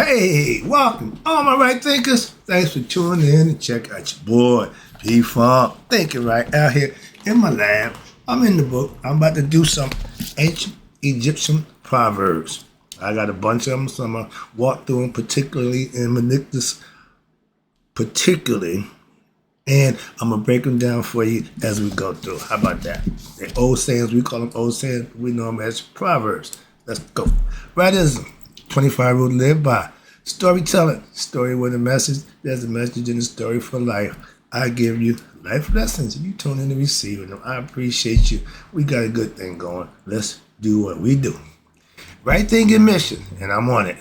Hey, welcome, all my right thinkers. Thanks for tuning in and check out your boy, P-Funk, thinking right out here in my lab. I'm in the book. I'm about to do some ancient Egyptian Proverbs. I got a bunch of them, so I'm going to walk through them, particularly in Menictus, and I'm going to break them down for you as we go through. How about that? They're old sayings. We call them old sayings. We know them as Proverbs. Let's go. Rightism. 25 rules to live by. Storytelling. Story with a message. There's a message in the story for life. I give you life lessons. You tune in to receive them. I appreciate you. We got a good thing going. Let's do what we do. Right thinking mission. And I'm on it.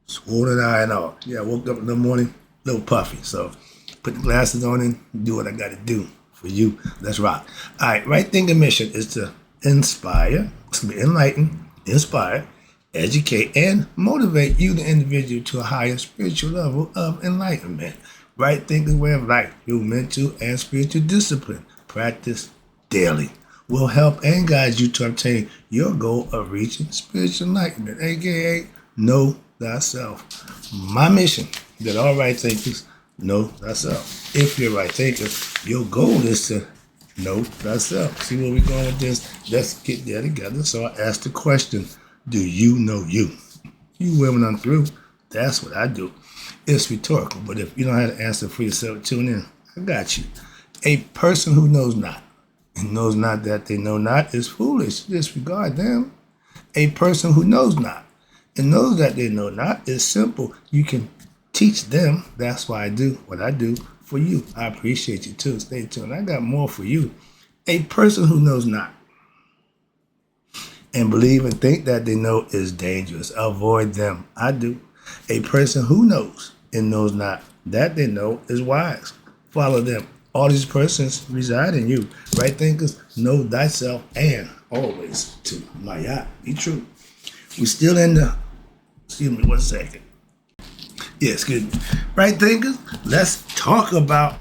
Swollen eye and all. Yeah, I woke up in the morning a little puffy. So put the glasses on and do what I got to do for you. Let's rock. All right. Right thinking mission is to inspire. It's going to be enlighten, inspire, educate, and motivate you, the individual, to a higher spiritual level of enlightenment. Right thinking way of life, your mental and spiritual discipline, practice daily, will help and guide you to obtain your goal of reaching spiritual enlightenment, aka know thyself. My mission, that all right thinkers know thyself. If you're a right thinker, your goal is to know thyself. See where we're going with this? Let's get there together. So I asked the question, do you know you? You women I'm through. That's what I do. It's rhetorical, but if you don't have to answer for yourself, tune in. I got you. A person who knows not and knows not that they know not is foolish. Disregard them. A person who knows not and knows that they know not is simple. You can teach them. That's why I do what I do for you. I appreciate you too. Stay tuned. I got more for you. A person who knows not and believe and think that they know is dangerous. Avoid them. I do. A person who knows and knows not that they know is wise. Follow them. All these persons reside in you. Right thinkers, know thyself and always to my yacht. Be true. We still in the, excuse me 1 second. Yeah, excuse me. Right thinkers, let's talk about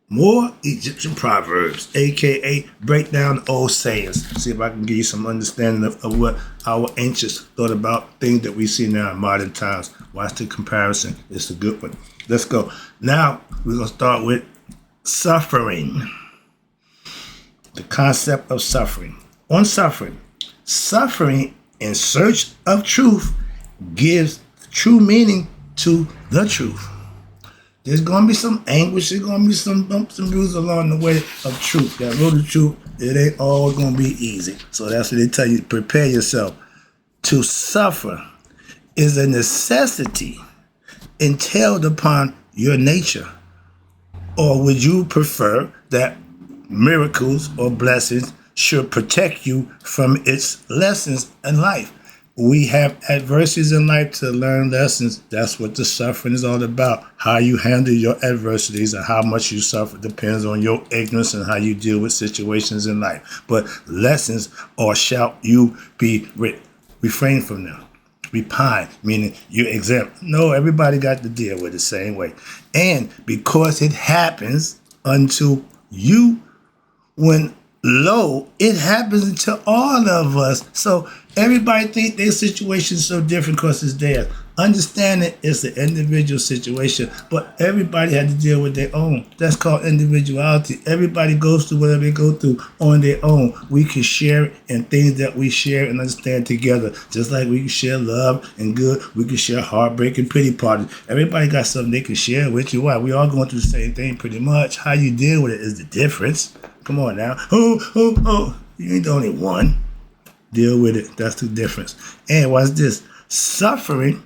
more Egyptian proverbs, aka break down old sayings. See if I can give you some understanding of what our ancients thought about things that we see now in modern times. Watch the comparison. It's a good one. Let's go. Now we're going to start with suffering. The concept of suffering. On suffering. Suffering in search of truth gives true meaning to the truth. There's going to be some anguish. There's going to be some bumps and bruises along the way of truth. That road of truth, it ain't all going to be easy. So that's what they tell you. Prepare yourself. To suffer is a necessity entailed upon your nature. Or would you prefer that miracles or blessings should protect you from its lessons in life? We have adversities in life to learn lessons. That's what the suffering is all about. How you handle your adversities and how much you suffer depends on your ignorance and how you deal with situations in life. But lessons, or shall you be refrain from them? Repine, meaning you're exempt. No, everybody got to deal with it the same way. And because it happens unto you when low, it happens to all of us. So everybody think their situation is so different because it's theirs. Understand it, it's an individual situation, but everybody had to deal with their own. That's called individuality. Everybody goes through whatever they go through on their own. We can share in things that we share and understand together. Just like we can share love and good, we can share heartbreak and pity parties. Everybody got something they can share with you. Why? We all going through the same thing pretty much. How you deal with it is the difference. Come on now. Oh. You ain't the only one. Deal with it. That's the difference. And what's this? Suffering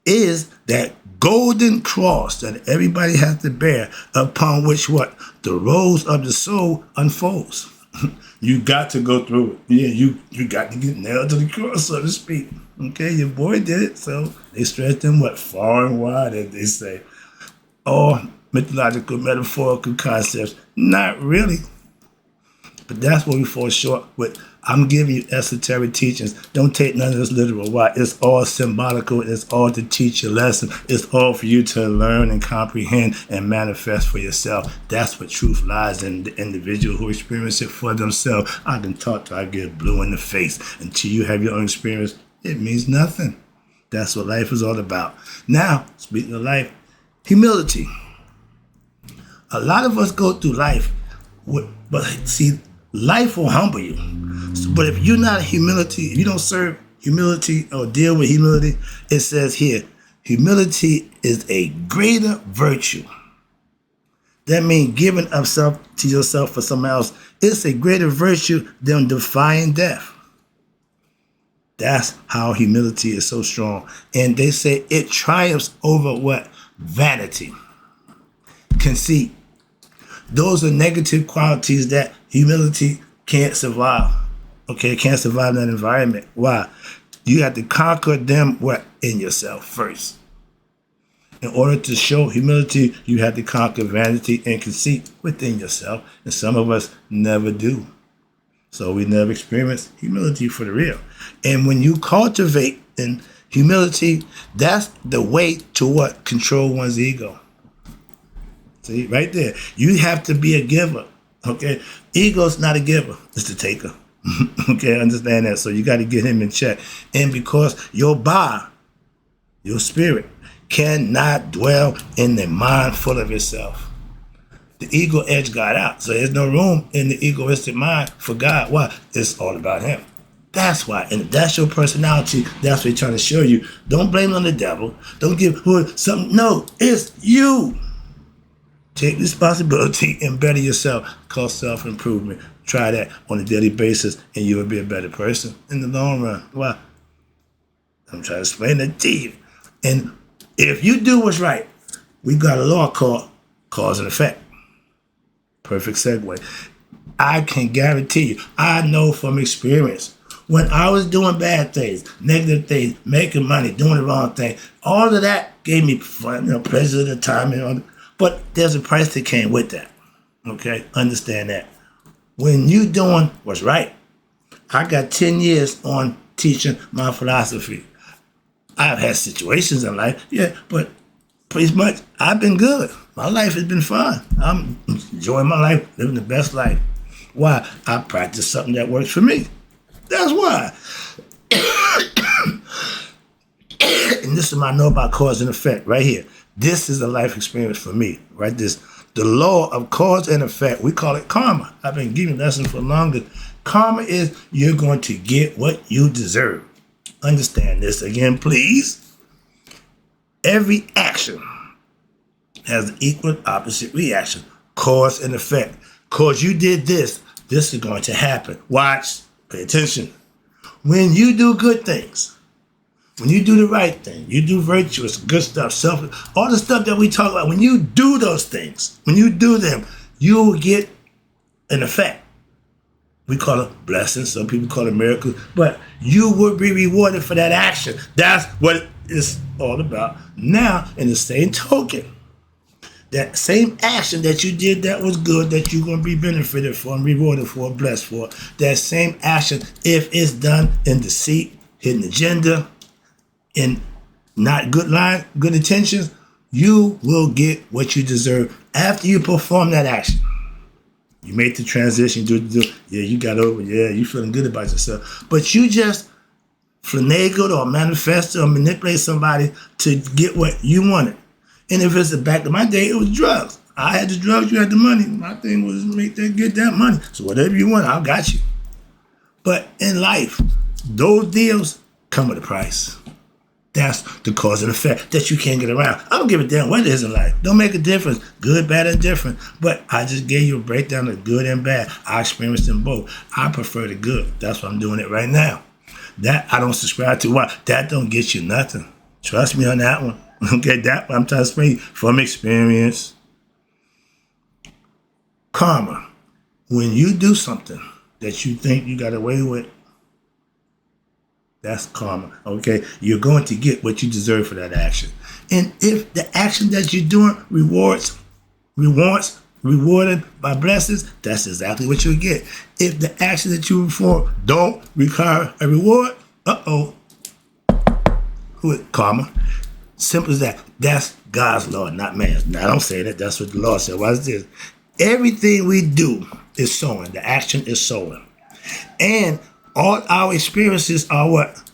is that golden cross that everybody has to bear, upon which what? The rose of the soul unfolds. You got to go through it. Yeah, you got to get nailed to the cross, so to speak. Okay, your boy did it, so they stretched him what? Far and wide, as they say. All mythological, metaphorical concepts. Not really. But that's where we fall short with. I'm giving you esoteric teachings. Don't take none of this literal. Why? It's all symbolical. It's all to teach your lesson. It's all for you to learn and comprehend and manifest for yourself. That's what truth lies in, the individual who experience it for themselves. I can talk till I get blue in the face. Until you have your own experience, it means nothing. That's what life is all about. Now, speaking of life, humility. A lot of us go through life, but see, life will humble you. But if you're not humility, if you don't serve humility or deal with humility, it says here, humility is a greater virtue. That means giving up self to yourself for someone else. It's a greater virtue than defying death. That's how humility is so strong. And they say it triumphs over what? Vanity. Conceit. Those are negative qualities that humility can't survive. Okay, can't survive in that environment. Why? You have to conquer them what? In yourself first. In order to show humility, you have to conquer vanity and conceit within yourself. And some of us never do. So we never experience humility for the real. And when you cultivate in humility, that's the way to what? Control one's ego. See, right there. You have to be a giver. Okay? Ego's not a giver, it's the taker. Okay, understand that. So you got to get him in check. And because your body, your spirit, cannot dwell in the mind full of itself. The ego edge got out. So there's no room in the egoistic mind for God. Why? It's all about him. That's why. And if that's your personality, that's what he's trying to show you. Don't blame it on the devil. Don't give something. No, it's you. Take responsibility and better yourself. Call self-improvement. Try that on a daily basis and you will be a better person in the long run. Why? I'm trying to explain that to you. And if you do what's right, we got a law called cause and effect. Perfect segue. I can guarantee you, I know from experience, when I was doing bad things, negative things, making money, doing the wrong thing, all of that gave me fun, pleasure at the time. But there's a price that came with that. Okay? Understand that. When you doing what's right, I got 10 years on teaching my philosophy. I've had situations in life, yeah, but pretty much I've been good. My life has been fun. I'm enjoying my life, living the best life. Why? I practice something that works for me. That's why. And this is what I know about cause and effect right here. This is a life experience for me, right? The law of cause and effect. We call it karma. I've been giving lessons for longer. Karma is you're going to get what you deserve. Understand this again, please. Every action has an equal opposite reaction. Cause and effect. Cause you did this, this is going to happen. Watch, pay attention. When you do good things, when you do the right thing, you do virtuous, good stuff, self, all the stuff that we talk about, when you do those things, when you do them, you will get an effect. We call it blessings, some people call it miracles, but you will be rewarded for that action. That's what it's all about. Now, in the same token, that same action that you did that was good, that you're going to be benefited for and rewarded for, blessed for, that same action, if it's done in deceit, hidden agenda, in not good line, good intentions, you will get what you deserve after you perform that action. You made the transition, yeah, you got over, yeah, you feeling good about yourself. But you just finagled or manifested or manipulated somebody to get what you wanted. And if it's the back of my day, it was drugs. I had the drugs, you had the money. My thing was get that money. So whatever you want, I got you. But in life, those deals come with a price. That's the cause and effect that you can't get around. I don't give a damn what it is in life. Don't make a difference. Good, bad, and different. But I just gave you a breakdown of good and bad. I experienced them both. I prefer the good. That's why I'm doing it right now. That I don't subscribe to. Why? That don't get you nothing. Trust me on that one. Okay, that I'm trying to explain from experience. Karma. When you do something that you think you got away with, that's karma, okay? You're going to get what you deserve for that action. And if the action that you're doing rewarded by blessings, that's exactly what you'll get. If the action that you perform don't require a reward, who is karma? Simple as that. That's God's law, not man's. Now, I don't say that. That's what the law said. Watch this. Everything we do is sowing. The action is sowing. And all our experiences are what?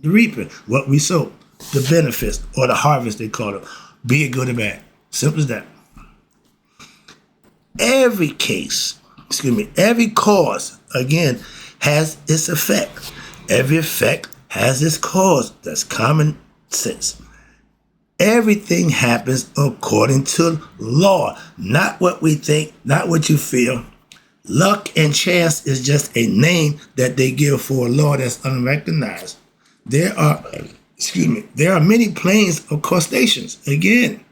The reaping, what we sow. the benefits or the harvest, they call it, be it good or bad. Simple as that. Every cause, again, has its effect. Every effect has its cause. That's common sense. Everything happens according to law, not what we think, not what you feel. Luck and chance is just a name that they give for a law that's unrecognized. There are many planes of crustaceans, again,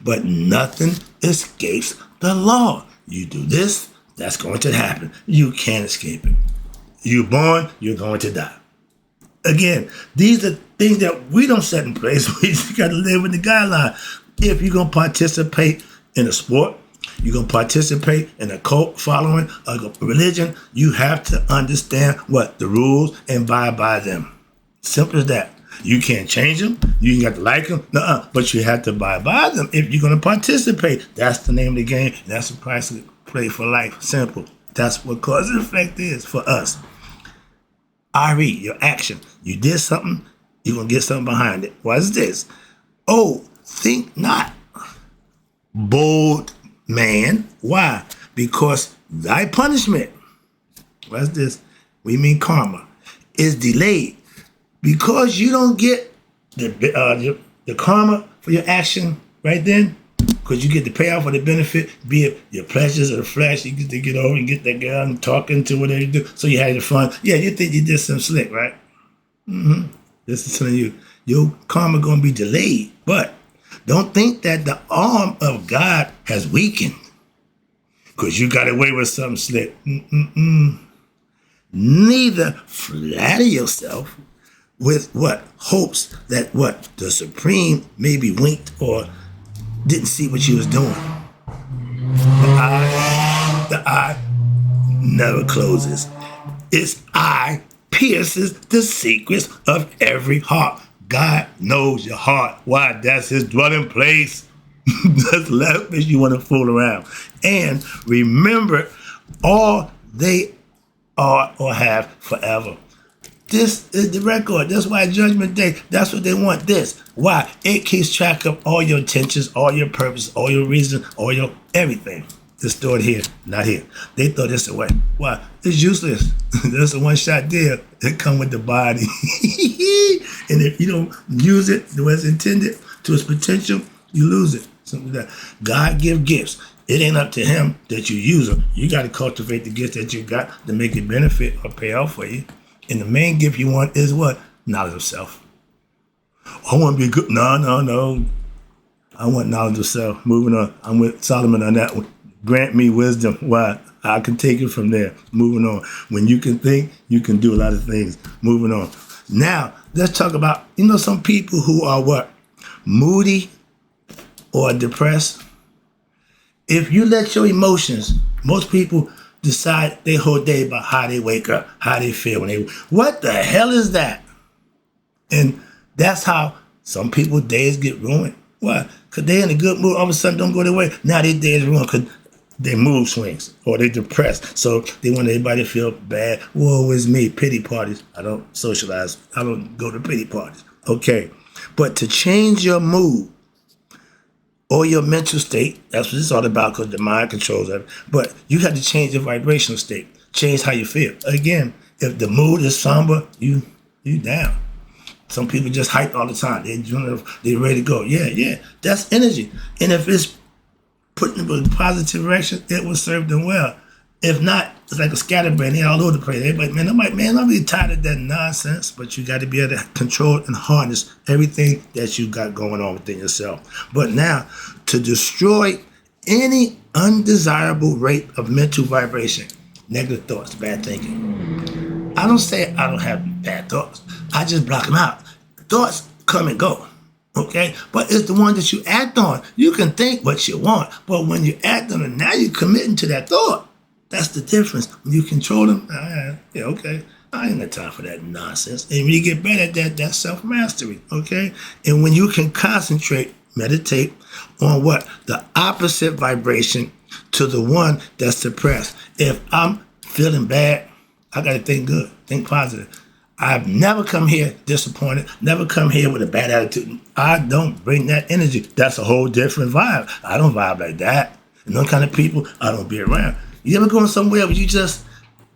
but nothing escapes the law. You do this, that's going to happen. You can't escape it. You're born, you're going to die. Again, these are things that we don't set in place. We just got to live with the guideline. If you're going to participate in a sport, you're going to participate in a cult following, a religion, you have to understand what the rules and abide by them. Simple as that. You can't change them. You ain't got to like them. But you have to abide by them if you're going to participate. That's the name of the game. That's the price to play for life. Simple. That's what cause and effect is for us. RE, your action. You did something, you're going to get something behind it. What is this? Oh, think not. Bold man. Why? Because thy punishment, what's this? We mean karma, is delayed. Because you don't get the karma for your action right then, because you get the payoff or the benefit, be it your pleasures or the flesh, you get to get over and get that girl and talking to whatever you do. So you had your fun. Yeah, you think you did some slick, right? This is telling you, your karma going to be delayed. But don't think that the arm of God has weakened because you got away with something slick. Neither flatter yourself with what? Hopes that what? The Supreme maybe winked or didn't see what you was doing. The eye never closes. Its eye pierces the secrets of every heart. God knows your heart. Why? That's his dwelling place. That's left if you want to fool around. And remember, all they are or have forever. This is the record. That's why Judgment Day, that's what they want. This. Why? It keeps track of all your intentions, all your purpose, all your reason, all your everything. It's stored here, not here. They throw this away. Why? It's useless. There's a one-shot deal. It come with the body. And if you don't use it the way it's intended to its potential, you lose it. Something like that. God give gifts. It ain't up to him that you use them. You got to cultivate the gifts that you got to make it benefit or pay off for you. And the main gift you want is what? Knowledge of self. I want to be good. No. I want knowledge of self. Moving on. I'm with Solomon on that one. Grant me wisdom. Why? I can take it from there. Moving on. When you can think, you can do a lot of things. Moving on. Now, let's talk about, some people who are what? Moody or depressed. If you let your emotions, most people decide their whole day about how they wake up, how they feel what the hell is that? And that's how some people's days get ruined. Why? Because they're in a good mood, all of a sudden don't go their way. Now their day is ruined because their mood swings or they're depressed. So they want everybody to feel bad. Woe is me, pity parties. I don't socialize. I don't go to pity parties. Okay. But to change your mood or your mental state, that's what it's all about because the mind controls it. But you have to change your vibrational state, change how you feel. Again, if the mood is somber, you down. Some people just hype all the time. They're ready to go. Yeah, that's energy. And if it's put in a positive direction, it will serve them well. If not, it's like a scatterbrain. They're all over the place. Everybody, I'm really tired of that nonsense. But you got to be able to control and harness everything that you got going on within yourself. But now, to destroy any undesirable rate of mental vibration, negative thoughts, bad thinking. I don't say I don't have bad thoughts. I just block them out. Thoughts come and go. Okay? But it's the one that you act on. You can think what you want. But when you act on it, now you're committing to that thought. That's the difference. When you control them, okay. I ain't got time for that nonsense. And when you get better at that, that's self-mastery, okay? And when you can concentrate, meditate on what? The opposite vibration to the one that's suppressed. If I'm feeling bad, I got to think good, think positive. I've never come here disappointed, never come here with a bad attitude. I don't bring that energy. That's a whole different vibe. I don't vibe like that. And those kind of people I don't be around. You ever going somewhere where you just,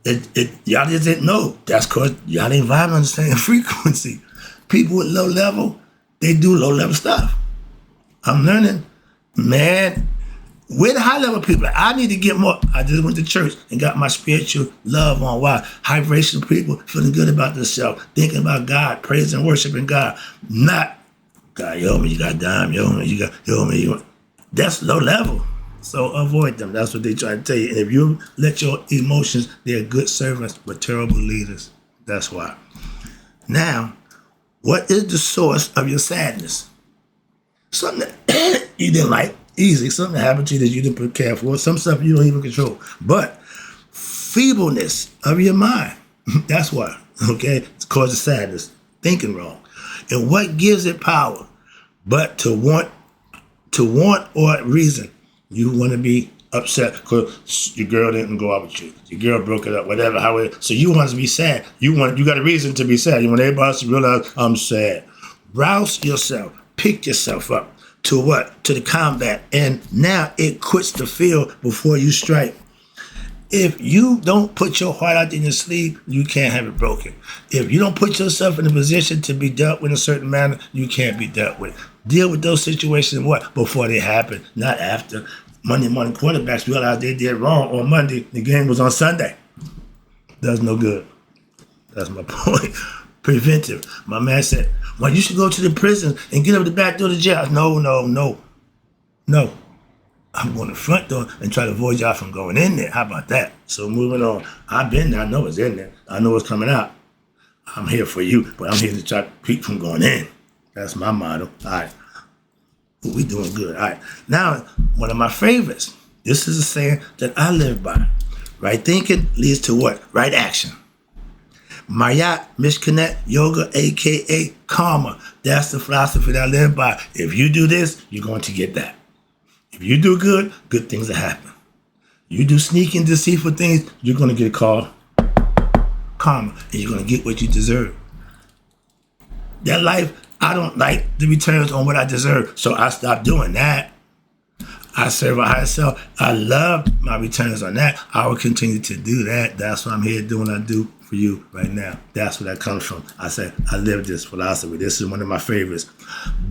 y'all just didn't know? That's because y'all ain't vibing on the same frequency. People with low level, they do low level stuff. I'm learning, man. We're the high level people. I need to get more. I just went to church and got my spiritual love on. Why? High vibrational people feeling good about themselves, thinking about God, praising, worshiping God. Not, God, you owe me, you got dime, you owe me, you owe me. That's low level. So avoid them. That's what they try to tell you. And if you let your emotions, they're good servants, but terrible leaders. That's why. Now, what is the source of your sadness? Something that you didn't like. Easy. Something happened to you that you didn't prepare for. Some stuff you don't even control. But feebleness of your mind. That's why. Okay? It's causes sadness. Thinking wrong. And what gives it power? But to want or reason. You want to be upset because your girl didn't go out with you. Your girl broke it up, whatever, however. So you want to be sad. You got a reason to be sad. You want everybody else to realize I'm sad. Rouse yourself. Pick yourself up. To what? To the combat. And now it quits the field before you strike. If you don't put your heart out in your sleeve, you can't have it broken. If you don't put yourself in a position to be dealt with in a certain manner, you can't be dealt with. Deal with those situations what? Before they happen, not after. Monday morning quarterbacks realized they did wrong on Monday. The game was on Sunday. That's no good. That's my point. Preventive. My man said, well, you should go to the prison and get up the back door of the jail. No. I'm going to the front door and try to avoid y'all from going in there. How about that? So moving on. I've been there. I know it's in there. I know it's coming out. I'm here for you, but I'm here to try to keep from going in. That's my motto. All right. We doing good. All right. Now, one of my favorites. This is a saying that I live by. Right thinking leads to what? Right action. Mayat Mishconnect Yoga, a.k.a. Karma. That's the philosophy that I live by. If you do this, you're going to get that. If you do good, good things will happen. You do sneaky and deceitful things, you're going to get called karma. And you're going to get what you deserve. That life, I don't like the returns on what I deserve. So I stopped doing that. I serve a higher self. I love my returns on that. I will continue to do that. That's what I'm here doing. I do for you right now. That's where that comes from. I said, I live this philosophy. This is one of my favorites.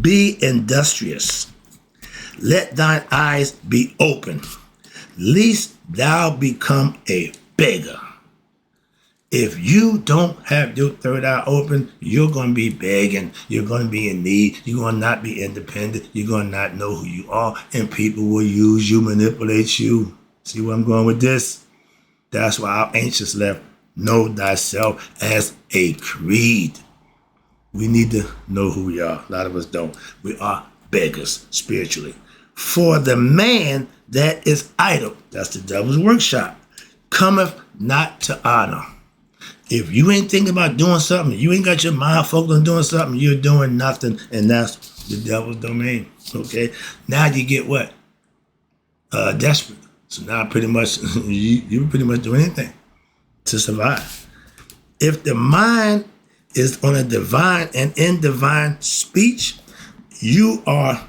Be industrious. Let thine eyes be open, lest thou become a beggar. If you don't have your third eye open, you're going to be begging. You're going to be in need. You're going to not be independent. You're going to not know who you are. And people will use you, manipulate you. See where I'm going with this? That's why our ancients left know thyself as a creed. We need to know who we are. A lot of us don't. We are beggars spiritually. For the man that is idle, that's the devil's workshop, cometh not to honor. If you ain't thinking about doing something, you ain't got your mind focused on doing something, you're doing nothing, and that's the devil's domain, okay? Now you get what? Desperate. So now pretty much, you pretty much do anything to survive. If the mind is on a divine and in divine speech, you are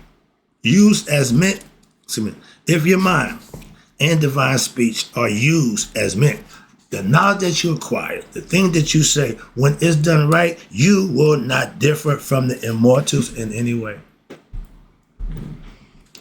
used as meant. If your mind and divine speech are used as meant, the knowledge that you acquire, the thing that you say, when it's done right, you will not differ from the immortals in any way.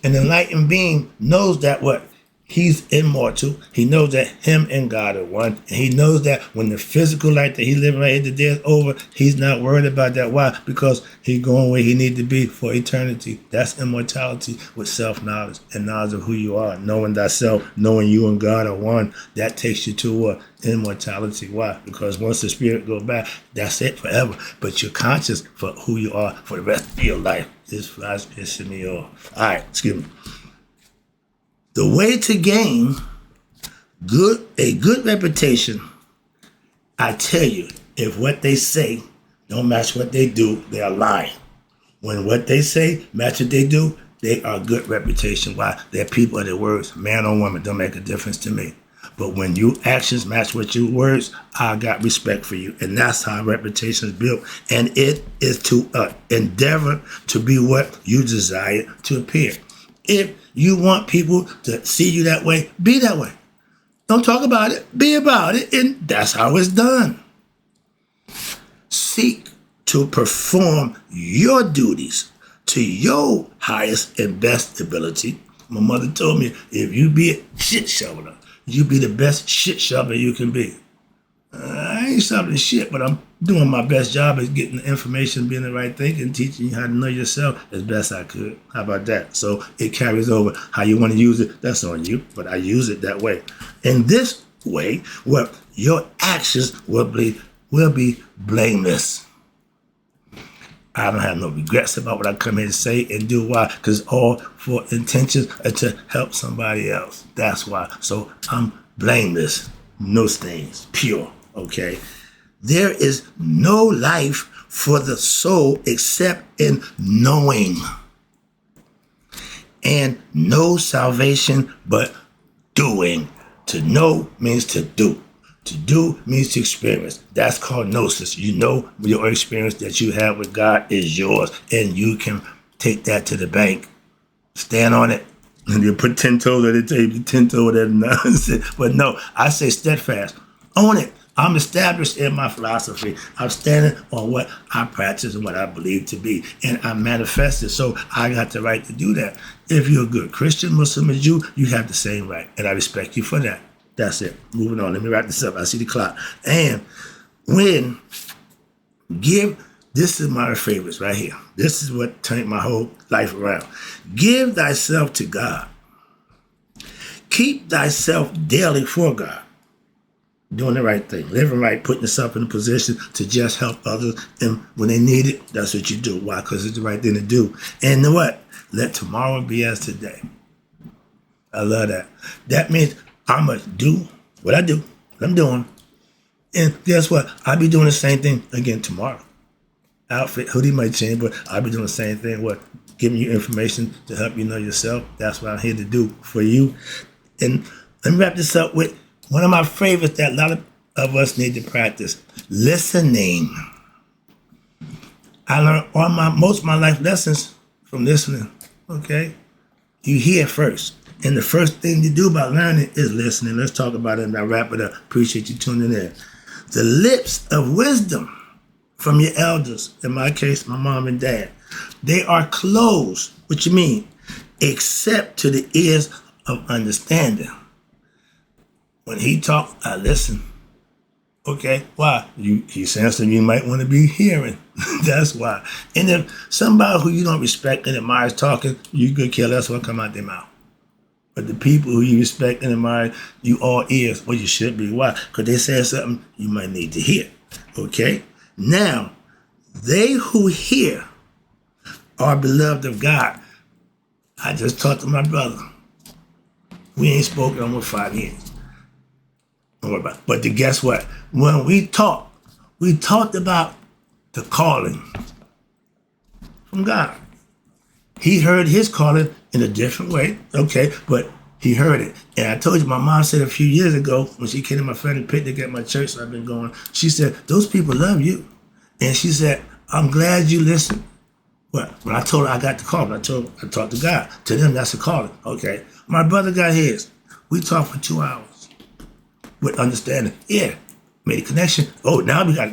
An enlightened being knows that what? He's immortal. He knows that him and God are one. And he knows that when the physical life that he living right here today is over, he's not worried about that. Why? Because he's going where he needs to be for eternity. That's immortality with self-knowledge and knowledge of who you are. Knowing thyself, knowing you and God are one, that takes you to what? Immortality. Why? Because once the spirit goes back, that's it forever. But you're conscious for who you are for the rest of your life. This flies pissing me off. All right, excuse me. The way to gain a good reputation, I tell you, if what they say don't match what they do, they are lying. When what they say match what they do, they are good reputation. Why? They're people of their words. Man or woman, don't make a difference to me. But when your actions match with your words, I got respect for you. And that's how reputation is built. And it is to endeavor to be what you desire to appear. If you want people to see you that way, be that way. Don't talk about it, be about it. And that's how it's done. Seek to perform your duties to your highest and best ability. My mother told me, if you be a shit shoveler, you be the best shit shoveler you can be. I ain't shoveling shit, but I'm doing my best job at getting the information, being the right thing, and teaching you how to know yourself as best I could. How about that? So it carries over. How you want to use it, that's on you, but I use it that way. In this way, well, your actions will be blameless. I don't have no regrets about what I come here to say and do. Why? Because all for intentions are to help somebody else. That's why. So I'm blameless, no stains, pure, okay? There is no life for the soul except in knowing. And no salvation but doing. To know means to do. To do means to experience. That's called gnosis. You know your experience that you have with God is yours, and you can take that to the bank. Stand on it. And you put 10 toes on the table, 10 toes that nonsense. But no, I say steadfast. Own it. I'm established in my philosophy. I'm standing on what I practice and what I believe to be. And I manifest it. So I got the right to do that. If you're a good Christian, Muslim, or Jew, you have the same right. And I respect you for that. That's it. Moving on. Let me wrap this up. I see the clock. And this is my favorites right here. This is what turned my whole life around. Give thyself to God. Keep thyself daily for God. Doing the right thing. Living right. Putting yourself in a position to just help others. And when they need it, that's what you do. Why? Because it's the right thing to do. And you know what? Let tomorrow be as today. I love that. That means I'm going to do what I do, what I'm doing. And guess what? I'll be doing the same thing again tomorrow. Outfit, hoodie might change, but I'll be doing the same thing. What? Giving you information to help you know yourself. That's what I'm here to do for you. And let me wrap this up with one of my favorites that a lot of us need to practice. Listening. I learned most of my life lessons from listening. Okay? You hear first. And the first thing you do about learning is listening. Let's talk about it and I'll wrap it up. Appreciate you tuning in. The lips of wisdom from your elders, in my case, my mom and dad, they are closed. What you mean? Except to the ears of understanding. When he talk, I listen. Okay, why? He's saying something you might want to be hearing. That's why. And if somebody who you don't respect and admire is talking, you could care less what come out their mouth. But the people who you respect and admire, you all ears. Well, you should be. Why? Because they said something you might need to hear. Okay? Now, they who hear are beloved of God. I just talked to my brother. We ain't spoken almost 5 years. Don't worry about it. But guess what? When we talked about the calling from God. He heard his calling in a different way, okay, but he heard it. And I told you, my mom said a few years ago, when she came to my family picnic at my church, so I've been going, she said, those people love you. And she said, I'm glad you listened. Well, when I told her I got the call, I talked to God. To them, that's a calling. Okay. My brother got his. We talked for 2 hours with understanding. Yeah. Made a connection. Oh, now we got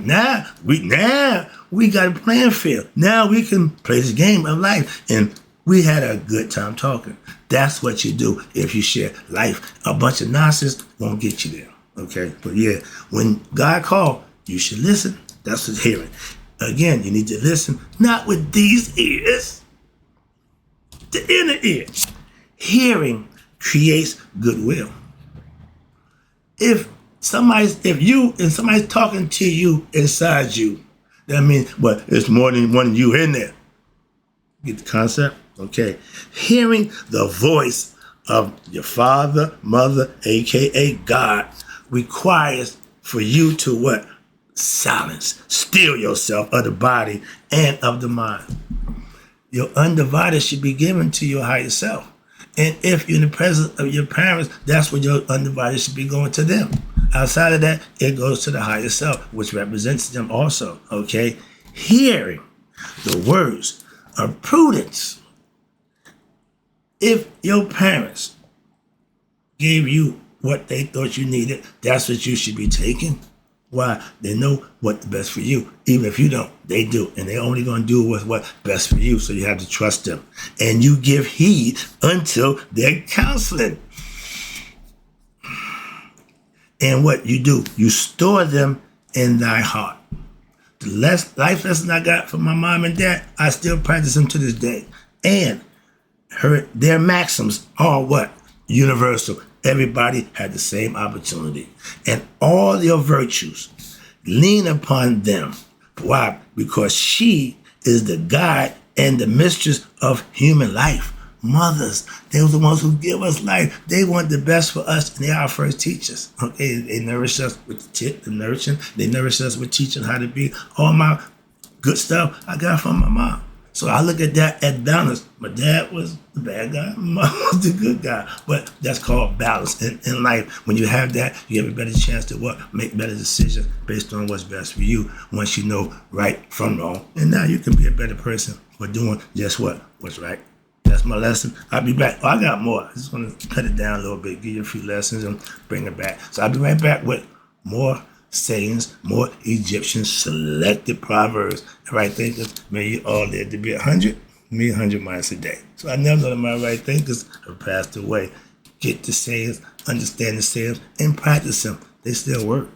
a playing field. Now we can play this game of life. And we had a good time talking. That's what you do if you share life. A bunch of nonsense won't get you there. Okay? But yeah, when God called, you should listen. That's what's hearing. Again, you need to listen, not with these ears, the inner ear. Hearing creates goodwill. If somebody's talking to you inside you, that means, well, it's more than one of you in there. Get the concept? Okay. Hearing the voice of your father, mother, aka God, requires for you to what? Silence. Still yourself of the body and of the mind. Your undivided should be given to your higher self. And if you're in the presence of your parents, that's what your undivided should be going to them. Outside of that, it goes to the higher self, which represents them also, okay? Hearing the words of prudence. If your parents gave you what they thought you needed, that's what you should be taking. Why? They know what's best for you. Even if you don't, they do. And they're only going to do what's best for you. So you have to trust them. And you give heed until their counseling. And what you do, you store them in thy heart. The life lesson I got from my mom and dad, I still practice them to this day. And their maxims are what? Universal. Everybody had the same opportunity. And all your virtues, lean upon them. Why? Because she is the guide and the mistress of human life. Mothers, they're the ones who give us life. They want the best for us, and they are our first teachers. Okay, they nourish us with the nourishing. They nourish us with teaching how to be. All my good stuff I got from my mom. So I look at that as balance. My dad was the bad guy. My mom was the good guy. But that's called balance in life. When you have that, you have a better chance to make better decisions based on what's best for you once you know right from wrong. And now you can be a better person for doing just what's right. That's my lesson. I'll be back. Oh, I got more. I just want to cut it down a little bit, give you a few lessons and bring it back. So I'll be right back with more sayings, more Egyptian selected proverbs. Right thinkers, may you all live to be 100, me 100 miles a day. So I never know my right thinkers have passed away. Get the sayings, understand the sayings, and practice them. They still work.